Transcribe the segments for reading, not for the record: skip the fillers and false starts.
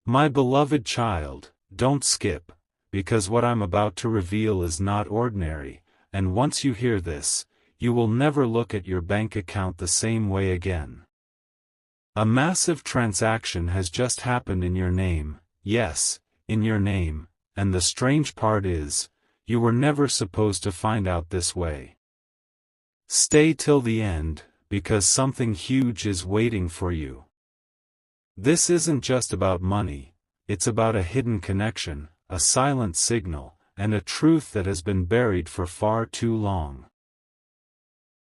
My beloved child, don't skip, because what I'm about to reveal is not ordinary, and once you hear this, you will never look at your bank account the same way again. A massive transaction has just happened in your name, yes, in your name, and the strange part is, you were never supposed to find out this way. Stay till the end, because something huge is waiting for you. This isn't just about money, it's about a hidden connection, a silent signal, and a truth that has been buried for far too long.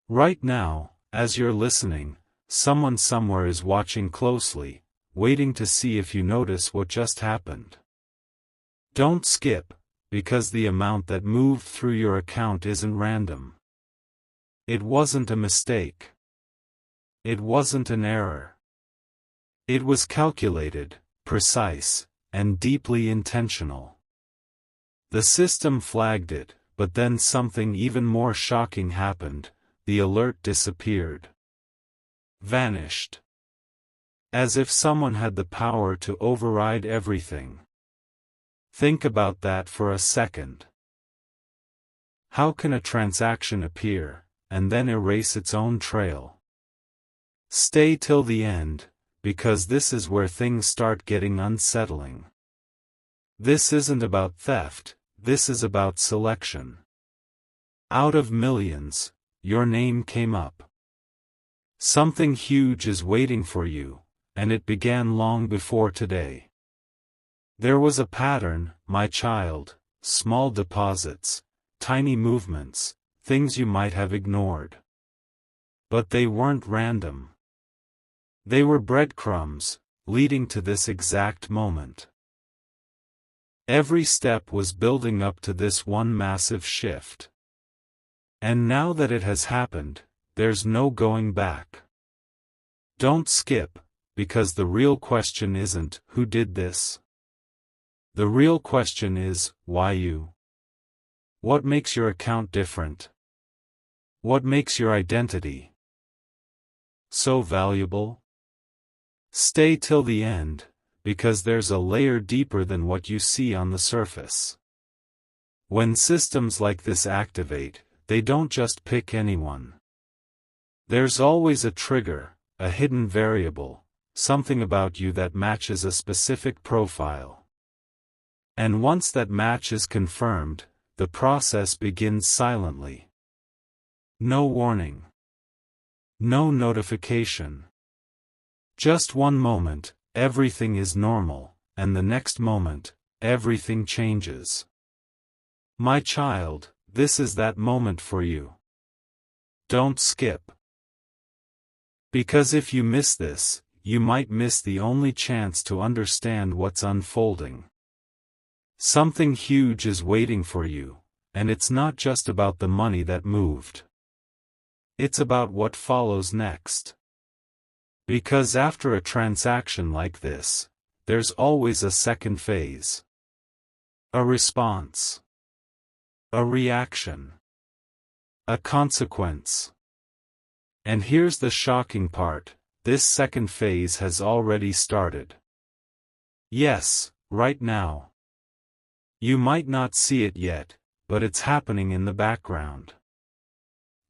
Right now, as you're listening, someone somewhere is watching closely, waiting to see if you notice what just happened. Don't skip, because the amount that moved through your account isn't random. It wasn't a mistake. It wasn't an error. It was calculated, precise, and deeply intentional. The system flagged it, but then something even more shocking happened. The alert disappeared. Vanished. As if someone had the power to override everything. Think about that for a second. How can a transaction appear, and then erase its own trail? Stay till the end, because this is where things start getting unsettling. This isn't about theft, this is about selection. Out of millions, your name came up. Something huge is waiting for you, and it began long before today. There was a pattern, my child, small deposits, tiny movements, things you might have ignored. But they weren't random. They were breadcrumbs, leading to this exact moment. Every step was building up to this one massive shift. And now that it has happened, there's no going back. Don't skip, because the real question isn't, who did this? The real question is, why you? What makes your account different? What makes your identity so valuable? Stay till the end, because there's a layer deeper than what you see on the surface. When systems like this activate, they don't just pick anyone. There's always a trigger, a hidden variable, something about you that matches a specific profile. And once that match is confirmed, the process begins silently. No warning. No notification. Just one moment, everything is normal, and the next moment, everything changes. My child, this is that moment for you. Don't skip. Because if you miss this, you might miss the only chance to understand what's unfolding. Something huge is waiting for you, and it's not just about the money that moved. It's about what follows next. Because after a transaction like this, there's always a second phase. A response. A reaction. A consequence. And here's the shocking part, this second phase has already started. Yes, right now. You might not see it yet, but it's happening in the background.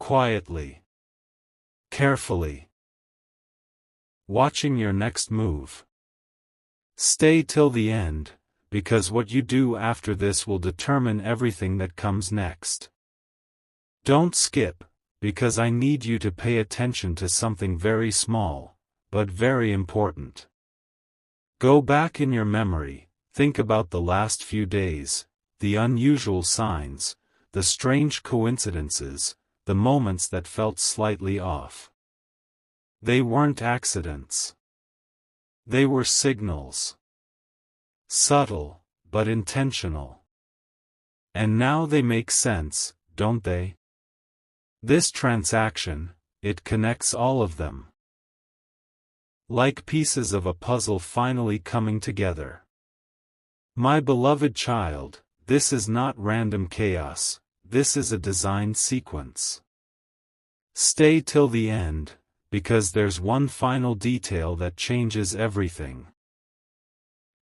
Quietly. Carefully. Watching your next move. Stay till the end, because what you do after this will determine everything that comes next. Don't skip, because I need you to pay attention to something very small, but very important. Go back in your memory, think about the last few days, the unusual signs, the strange coincidences, the moments that felt slightly off. They weren't accidents. They were signals. Subtle, but intentional. And now they make sense, don't they? This transaction, it connects all of them. Like pieces of a puzzle finally coming together. My beloved child, this is not random chaos, this is a designed sequence. Stay till the end, because there's one final detail that changes everything.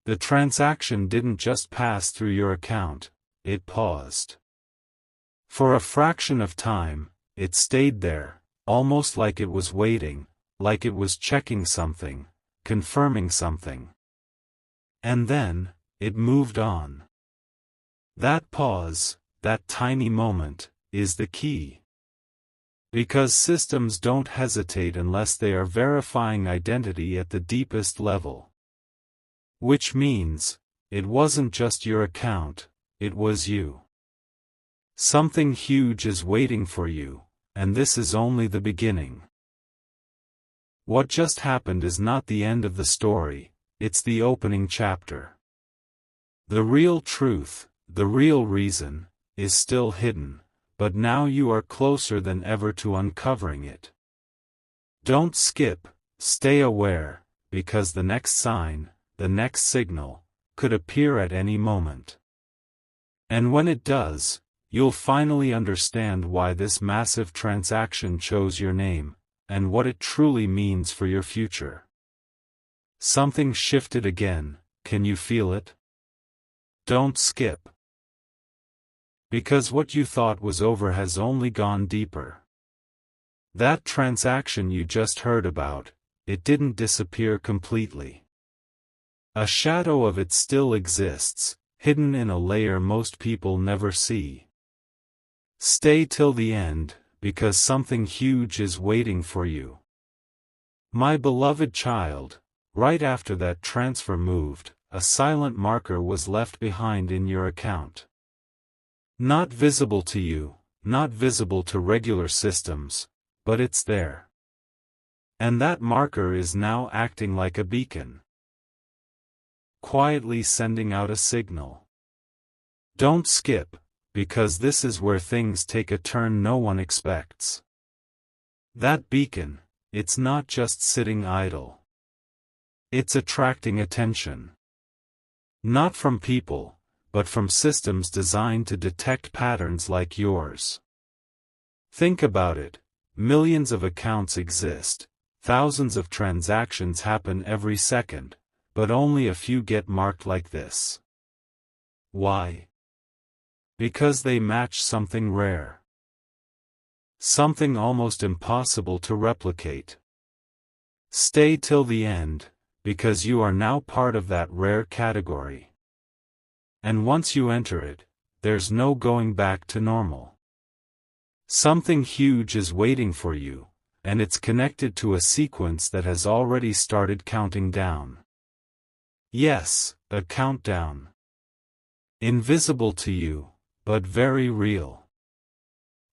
The transaction didn't just pass through your account, it paused. For a fraction of time, it stayed there, almost like it was waiting, like it was checking something, confirming something. And then, it moved on. That pause, that tiny moment, is the key. Because systems don't hesitate unless they are verifying identity at the deepest level. Which means, it wasn't just your account, it was you. Something huge is waiting for you, and this is only the beginning. What just happened is not the end of the story, it's the opening chapter. The real truth, the real reason, is still hidden, but now you are closer than ever to uncovering it. Don't skip, stay aware, because the next sign, the next signal, could appear at any moment. And when it does, you'll finally understand why this massive transaction chose your name, and what it truly means for your future. Something shifted again, can you feel it? Don't skip. Because what you thought was over has only gone deeper. That transaction you just heard about, it didn't disappear completely. A shadow of it still exists, hidden in a layer most people never see. Stay till the end, because something huge is waiting for you. My beloved child, right after that transfer moved, a silent marker was left behind in your account. Not visible to you, not visible to regular systems, but it's there. And that marker is now acting like a beacon. Quietly sending out a signal. Don't skip, because this is where things take a turn no one expects. That beacon, it's not just sitting idle. It's attracting attention. Not from people, but from systems designed to detect patterns like yours. Think about it, millions of accounts exist, thousands of transactions happen every second, but only a few get marked like this. Why? Because they match something rare. Something almost impossible to replicate. Stay till the end, because you are now part of that rare category. And once you enter it, there's no going back to normal. Something huge is waiting for you, and it's connected to a sequence that has already started counting down. Yes, a countdown. Invisible to you, but very real.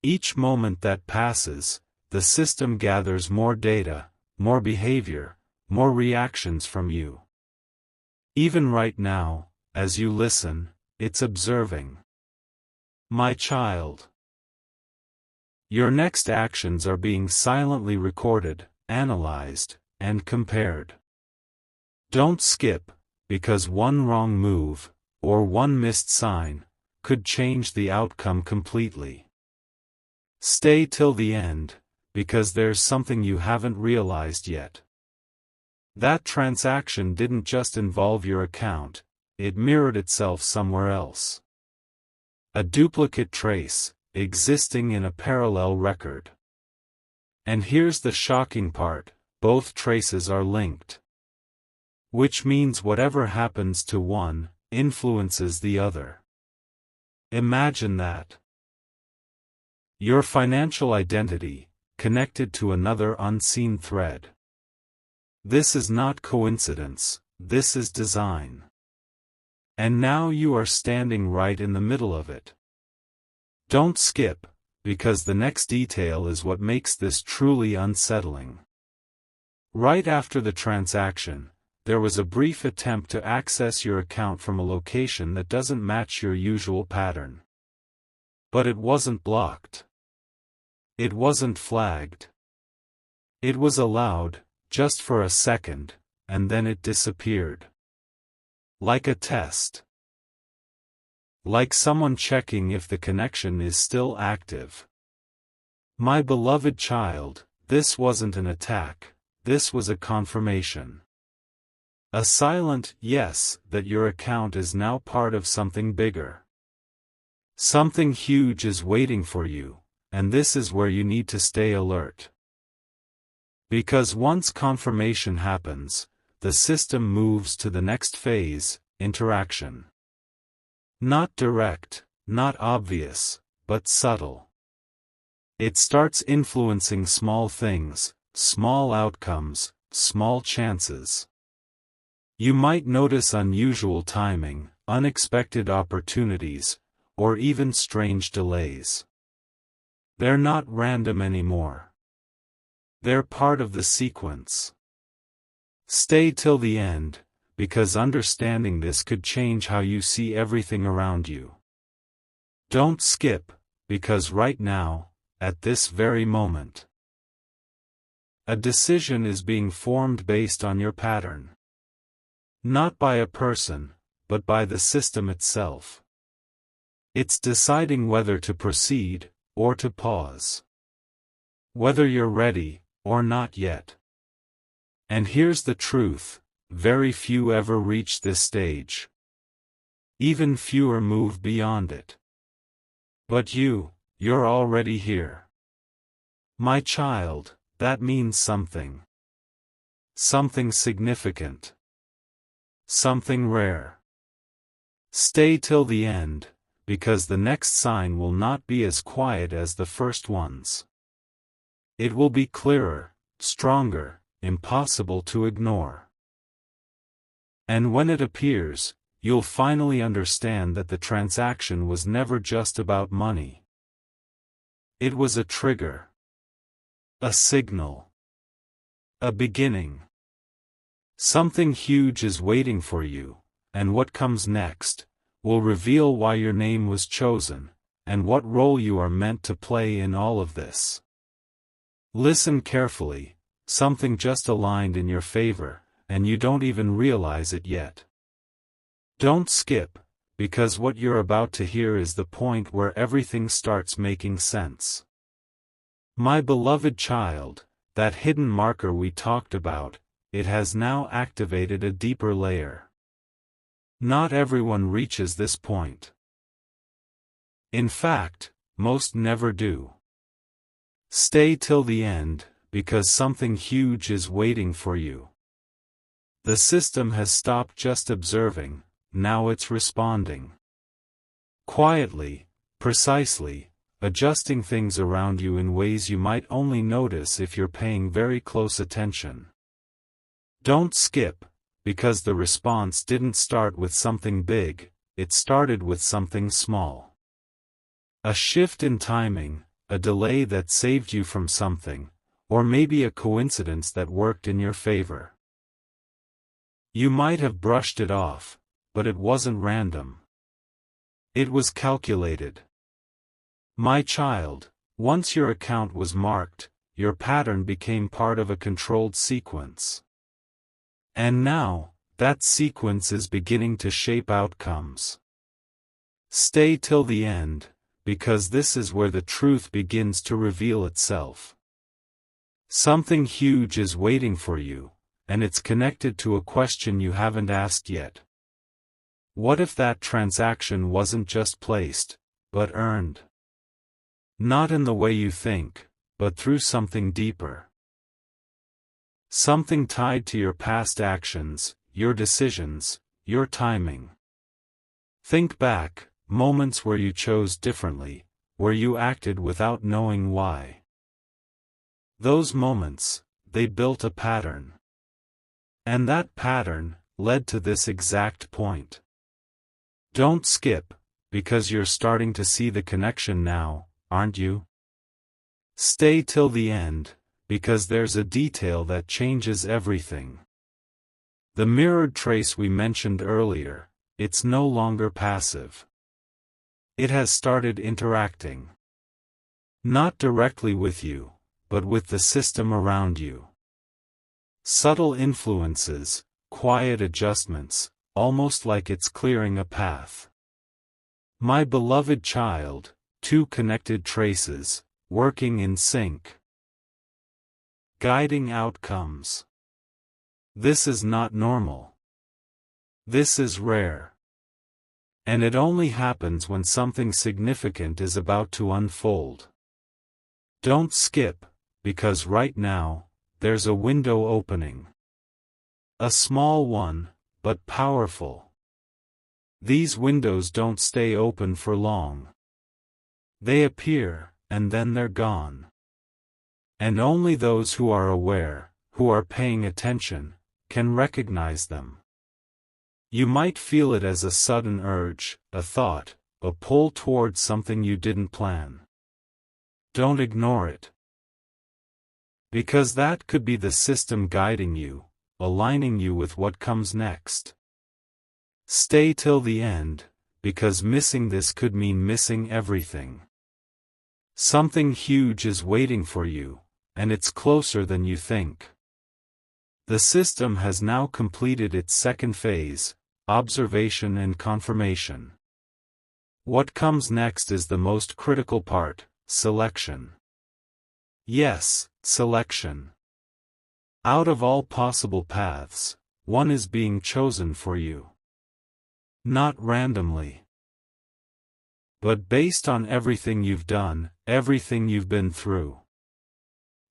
Each moment that passes, the system gathers more data, more behavior, more reactions from you. Even right now, as you listen, it's observing. My child. Your next actions are being silently recorded, analyzed, and compared. Don't skip, because one wrong move, or one missed sign, could change the outcome completely. Stay till the end, because there's something you haven't realized yet. That transaction didn't just involve your account, it mirrored itself somewhere else. A duplicate trace, existing in a parallel record. And here's the shocking part, both traces are linked. Which means whatever happens to one, influences the other. Imagine that. Your financial identity, connected to another unseen thread. This is not coincidence, this is design. And now you are standing right in the middle of it. Don't skip, because the next detail is what makes this truly unsettling. Right after the transaction, there was a brief attempt to access your account from a location that doesn't match your usual pattern. But it wasn't blocked. It wasn't flagged. It was allowed, just for a second, and then it disappeared. Like a test. Like someone checking if the connection is still active. My beloved child, this wasn't an attack, this was a confirmation. A silent yes that your account is now part of something bigger. Something huge is waiting for you, and this is where you need to stay alert. Because once confirmation happens, the system moves to the next phase, interaction. Not direct, not obvious, but subtle. It starts influencing small things, small outcomes, small chances. You might notice unusual timing, unexpected opportunities, or even strange delays. They're not random anymore. They're part of the sequence. Stay till the end, because understanding this could change how you see everything around you. Don't skip, because right now, at this very moment, a decision is being formed based on your pattern. Not by a person, but by the system itself. It's deciding whether to proceed, or to pause. Whether you're ready, or not yet. And here's the truth, very few ever reach this stage. Even fewer move beyond it. But you're already here. My child, that means something. Something significant. Something rare. Stay till the end, because the next sign will not be as quiet as the first ones. It will be clearer, stronger, impossible to ignore. And when it appears, you'll finally understand that the transaction was never just about money. It was a trigger. A signal. A beginning. Something huge is waiting for you, and what comes next will reveal why your name was chosen, and what role you are meant to play in all of this. Listen carefully, something just aligned in your favor, and you don't even realize it yet. Don't skip, because what you're about to hear is the point where everything starts making sense. My beloved child, that hidden marker we talked about, it has now activated a deeper layer. Not everyone reaches this point. In fact, most never do. Stay till the end, because something huge is waiting for you. The system has stopped just observing, now it's responding. Quietly, precisely, adjusting things around you in ways you might only notice if you're paying very close attention. Don't skip, because the response didn't start with something big, it started with something small. A shift in timing, a delay that saved you from something, or maybe a coincidence that worked in your favor. You might have brushed it off, but it wasn't random. It was calculated. My child, once your account was marked, your pattern became part of a controlled sequence. And now, that sequence is beginning to shape outcomes. Stay till the end, because this is where the truth begins to reveal itself. Something huge is waiting for you, and it's connected to a question you haven't asked yet. What if that transaction wasn't just placed, but earned? Not in the way you think, but through something deeper. Something tied to your past actions, your decisions, your timing. Think back, moments where you chose differently, where you acted without knowing why. Those moments, they built a pattern. And that pattern led to this exact point. Don't skip, because you're starting to see the connection now, aren't you? Stay till the end, because there's a detail that changes everything. The mirrored trace we mentioned earlier, it's no longer passive. It has started interacting. Not directly with you, but with the system around you. Subtle influences, quiet adjustments, almost like it's clearing a path. My beloved child, two connected traces, working in sync. Guiding outcomes. This is not normal. This is rare. And it only happens when something significant is about to unfold. Don't skip, because right now, there's a window opening. A small one, but powerful. These windows don't stay open for long. They appear, and then they're gone. And only those who are aware, who are paying attention, can recognize them. You might feel it as a sudden urge, a thought, a pull towards something you didn't plan. Don't ignore it. Because that could be the system guiding you, aligning you with what comes next. Stay till the end, because missing this could mean missing everything. Something huge is waiting for you, and it's closer than you think. The system has now completed its second phase, observation and confirmation. What comes next is the most critical part, selection. Yes, selection. Out of all possible paths, one is being chosen for you. Not randomly. But based on everything you've done, everything you've been through.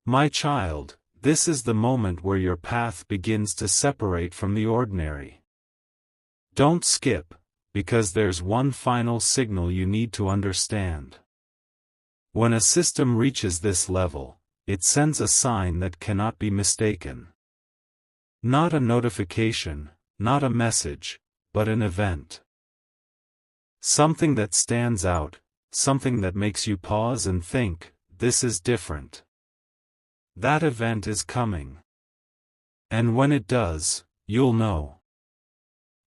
My child, this is the moment where your path begins to separate from the ordinary. Don't skip, because there's one final signal you need to understand. When a system reaches this level, it sends a sign that cannot be mistaken. Not a notification, not a message, but an event. Something that stands out, something that makes you pause and think, this is different. That event is coming. And when it does, you'll know.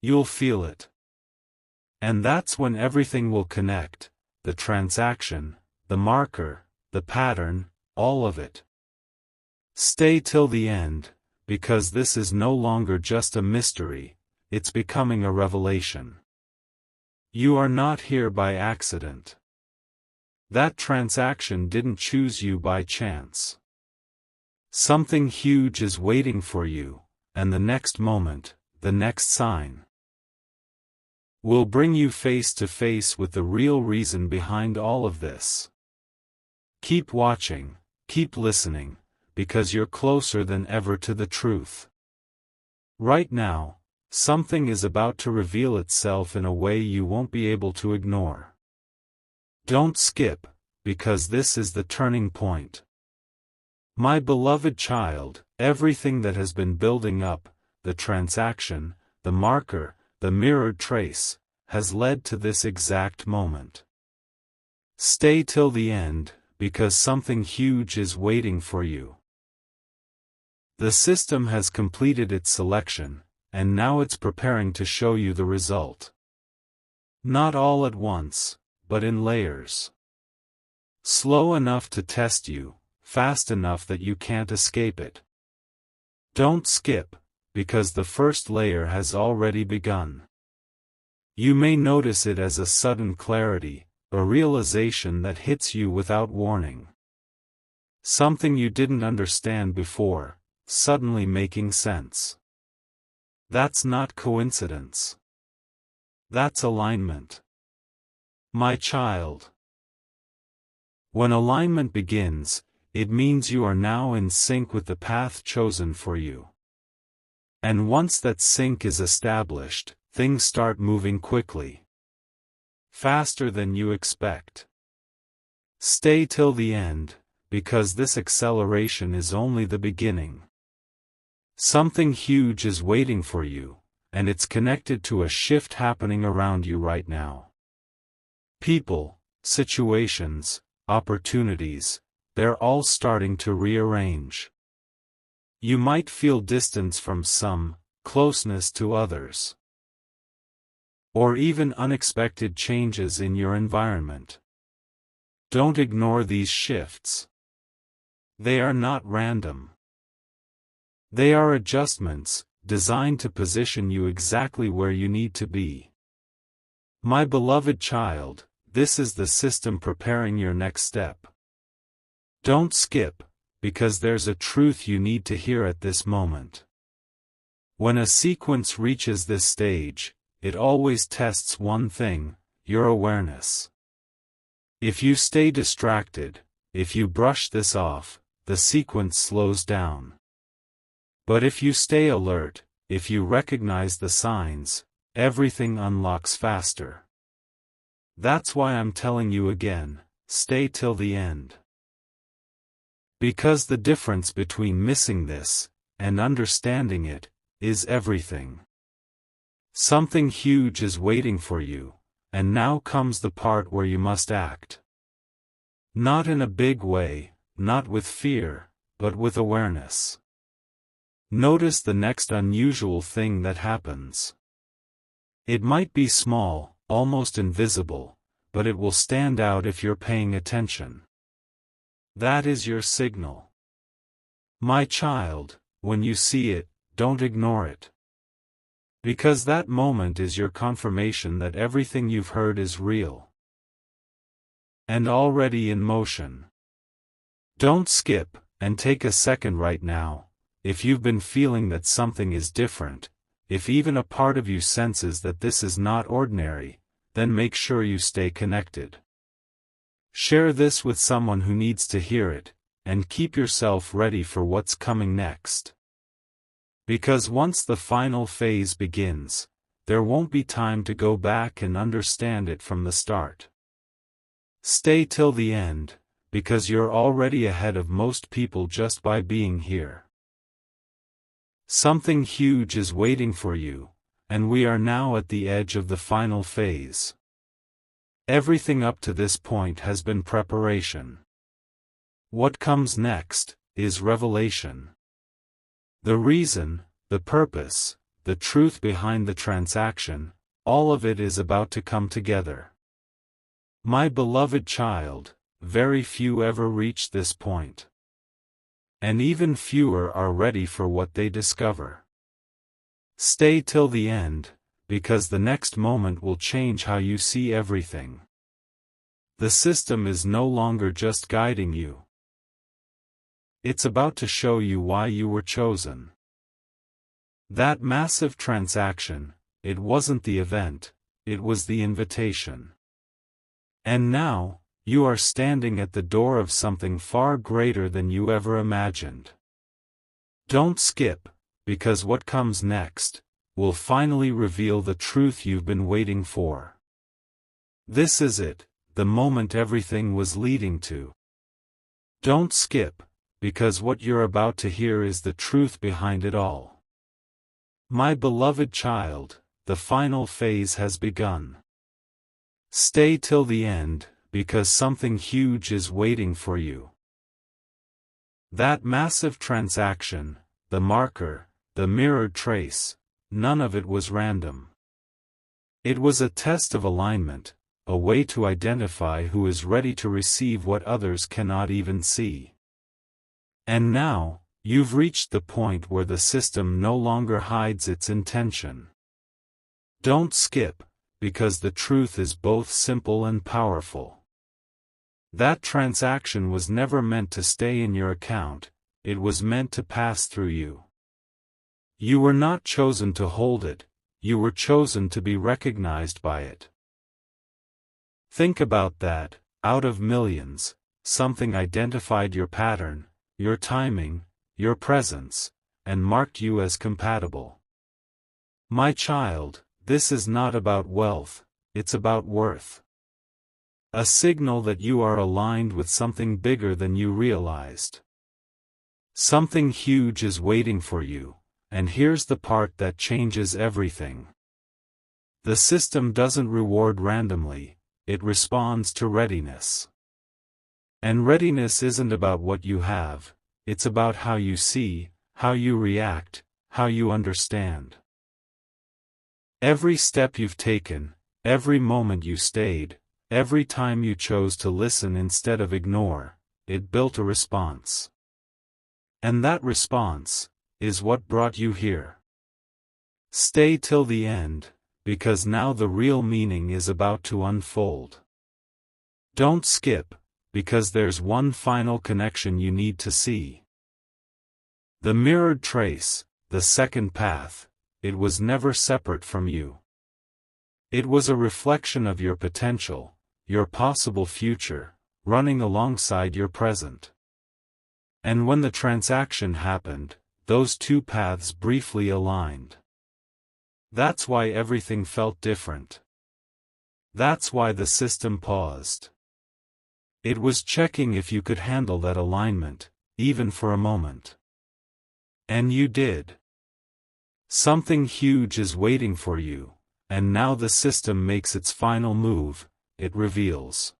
You'll feel it. And that's when everything will connect, the transaction, the marker, the pattern, all of it. Stay till the end, because this is no longer just a mystery, it's becoming a revelation. You are not here by accident. That transaction didn't choose you by chance. Something huge is waiting for you, and the next moment, the next sign, will bring you face to face with the real reason behind all of this. Keep watching, keep listening, because you're closer than ever to the truth. Right now, something is about to reveal itself in a way you won't be able to ignore. Don't skip, because this is the turning point. My beloved child, everything that has been building up, the transaction, the marker, the mirrored trace, has led to this exact moment. Stay till the end, because something huge is waiting for you. The system has completed its selection, and now it's preparing to show you the result. Not all at once, but in layers. Slow enough to test you, fast enough that you can't escape it. Don't skip, because the first layer has already begun. You may notice it as a sudden clarity, a realization that hits you without warning. Something you didn't understand before, suddenly making sense. That's not coincidence. That's alignment. My child. When alignment begins, it means you are now in sync with the path chosen for you. And once that sync is established, things start moving quickly. Faster than you expect. Stay till the end, because this acceleration is only the beginning. Something huge is waiting for you, and it's connected to a shift happening around you right now. People, situations, opportunities, they're all starting to rearrange. You might feel distance from some, closeness to others. Or even unexpected changes in your environment. Don't ignore these shifts. They are not random. They are adjustments, designed to position you exactly where you need to be. My beloved child, this is the system preparing your next step. Don't skip, because there's a truth you need to hear at this moment. When a sequence reaches this stage, it always tests one thing: your awareness. If you stay distracted, if you brush this off, the sequence slows down. But if you stay alert, if you recognize the signs, everything unlocks faster. That's why I'm telling you again, stay till the end. Because the difference between missing this and understanding it is everything. Something huge is waiting for you, and now comes the part where you must act. Not in a big way, not with fear, but with awareness. Notice the next unusual thing that happens. It might be small, almost invisible, but it will stand out if you're paying attention. That is your signal. My child, when you see it, don't ignore it. Because that moment is your confirmation that everything you've heard is real. And already in motion. Don't skip, and take a second right now. If you've been feeling that something is different, if even a part of you senses that this is not ordinary, then make sure you stay connected. Share this with someone who needs to hear it, and keep yourself ready for what's coming next. Because once the final phase begins, there won't be time to go back and understand it from the start. Stay till the end, because you're already ahead of most people just by being here. Something huge is waiting for you, and we are now at the edge of the final phase. Everything up to this point has been preparation. What comes next is revelation. The reason, the purpose, the truth behind the transaction, all of it is about to come together. My beloved child, very few ever reach this point. And even fewer are ready for what they discover. Stay till the end, because the next moment will change how you see everything. The system is no longer just guiding you. It's about to show you why you were chosen. That massive transaction, it wasn't the event, it was the invitation. And now, you are standing at the door of something far greater than you ever imagined. Don't skip, because what comes next will finally reveal the truth you've been waiting for. This is it, the moment everything was leading to. Don't skip, because what you're about to hear is the truth behind it all. My beloved child, the final phase has begun. Stay till the end, because something huge is waiting for you. That massive transaction, the marker, the mirrored trace, none of it was random. It was a test of alignment, a way to identify who is ready to receive what others cannot even see. And now, you've reached the point where the system no longer hides its intention. Don't skip, because the truth is both simple and powerful. That transaction was never meant to stay in your account, it was meant to pass through you. You were not chosen to hold it, you were chosen to be recognized by it. Think about that, out of millions, something identified your pattern, your timing, your presence, and marked you as compatible. My child, this is not about wealth, it's about worth. A signal that you are aligned with something bigger than you realized. Something huge is waiting for you, and here's the part that changes everything. The system doesn't reward randomly, it responds to readiness. And readiness isn't about what you have, it's about how you see, how you react, how you understand. Every step you've taken, every moment you stayed, every time you chose to listen instead of ignore, it built a response. And that response is what brought you here. Stay till the end, because now the real meaning is about to unfold. Don't skip, because there's one final connection you need to see. The mirrored trace, the second path, it was never separate from you. It was a reflection of your potential, your possible future, running alongside your present. And when the transaction happened, those two paths briefly aligned. That's why everything felt different. That's why the system paused. It was checking if you could handle that alignment, even for a moment. And you did. Something huge is waiting for you, and now the system makes its final move, it reveals.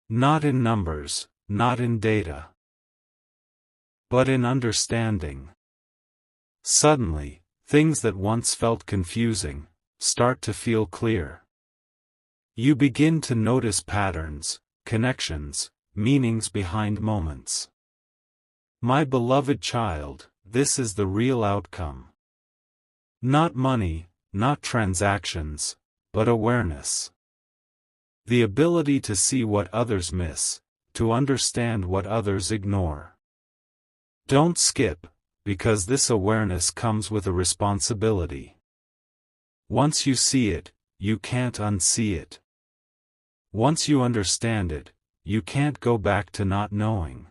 Not in numbers, not in data, but in understanding. Suddenly, things that once felt confusing start to feel clear. You begin to notice patterns, connections, meanings behind moments. My beloved child, this is the real outcome. Not money, not transactions, but awareness. The ability to see what others miss, to understand what others ignore. Don't skip, because this awareness comes with a responsibility. Once you see it, you can't unsee it. Once you understand it, you can't go back to not knowing.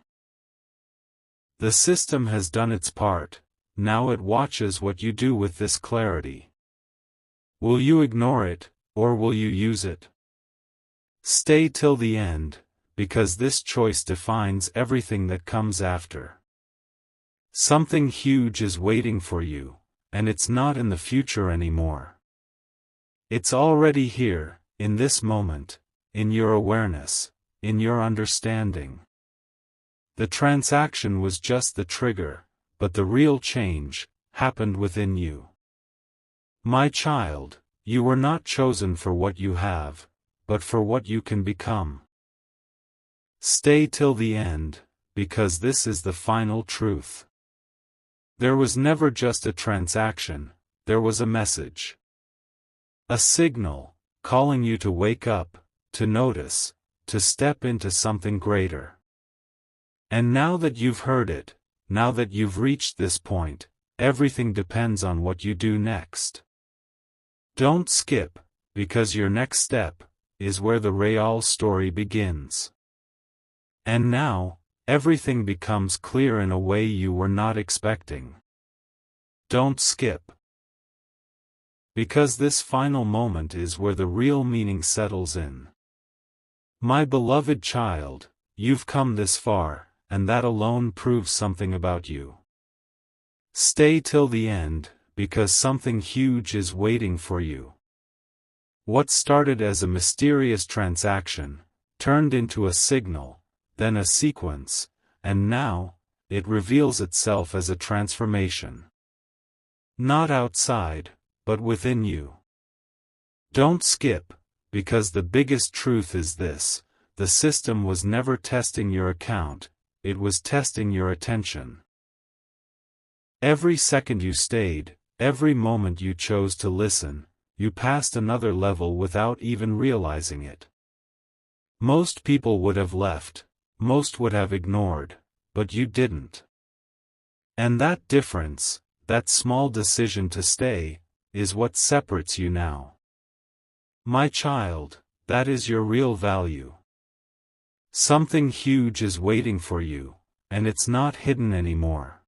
The system has done its part, now it watches what you do with this clarity. Will you ignore it, or will you use it? Stay till the end, because this choice defines everything that comes after. Something huge is waiting for you, and it's not in the future anymore. It's already here, in this moment, in your awareness, in your understanding. The transaction was just the trigger, but the real change happened within you. My child, you were not chosen for what you have, but for what you can become. Stay till the end, because this is the final truth. There was never just a transaction, there was a message. A signal, calling you to wake up, to notice, to step into something greater. And now that you've heard it, now that you've reached this point, everything depends on what you do next. Don't skip, because your next step is where the real story begins. And now, everything becomes clear in a way you were not expecting. Don't skip. Because this final moment is where the real meaning settles in. My beloved child, you've come this far, and that alone proves something about you. Stay till the end, because something huge is waiting for you. What started as a mysterious transaction turned into a signal, then a sequence, and now, it reveals itself as a transformation. Not outside, but within you. Don't skip, because the biggest truth is this: the system was never testing your account, it was testing your attention. Every second you stayed, every moment you chose to listen, you passed another level without even realizing it. Most people would have left, most would have ignored, but you didn't. And that difference, that small decision to stay, is what separates you now. My child, that is your real value. Something huge is waiting for you, and it's not hidden anymore.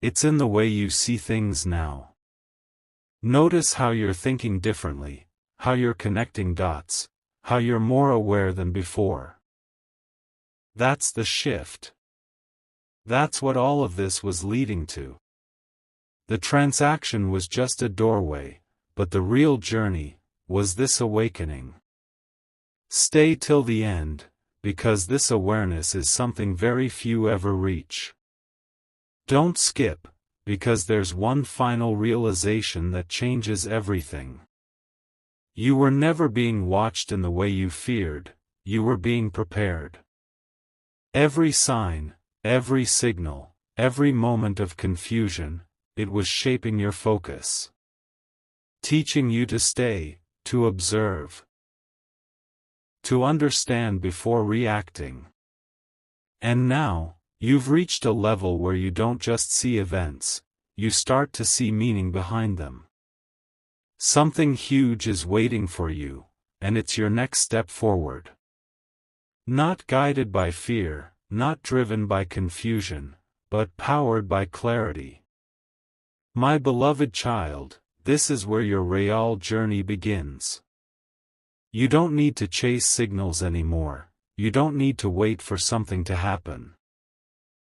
It's in the way you see things now. Notice how you're thinking differently, how you're connecting dots, how you're more aware than before. That's the shift. That's what all of this was leading to. The transaction was just a doorway, but the real journey was this awakening. Stay till the end, because this awareness is something very few ever reach. Don't skip, because there's one final realization that changes everything. You were never being watched in the way you feared, you were being prepared. Every sign, every signal, every moment of confusion, it was shaping your focus. Teaching you to stay, to observe, to understand before reacting. And now, you've reached a level where you don't just see events, you start to see meaning behind them. Something huge is waiting for you, and it's your next step forward. Not guided by fear, not driven by confusion, but powered by clarity. My beloved child, this is where your real journey begins. You don't need to chase signals anymore, you don't need to wait for something to happen.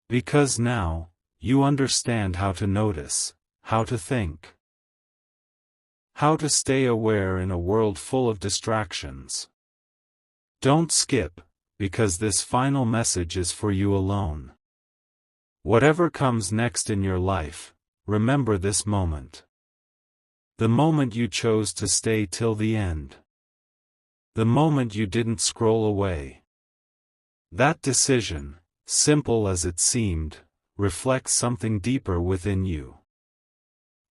Because now, you understand how to notice, how to think, how to stay aware in a world full of distractions. Don't skip, because this final message is for you alone. Whatever comes next in your life, remember this moment. The moment you chose to stay till the end. The moment you didn't scroll away. That decision, simple as it seemed, reflects something deeper within you.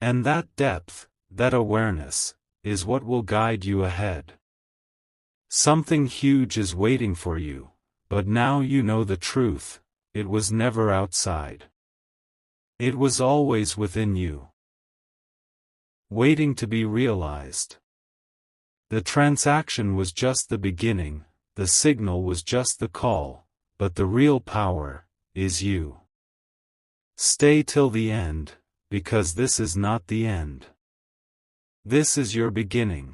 And that depth, that awareness, is what will guide you ahead. Something huge is waiting for you, but now you know the truth, it was never outside. It was always within you. Waiting to be realized. The transaction was just the beginning, the signal was just the call, but the real power is you. Stay till the end, because this is not the end. This is your beginning.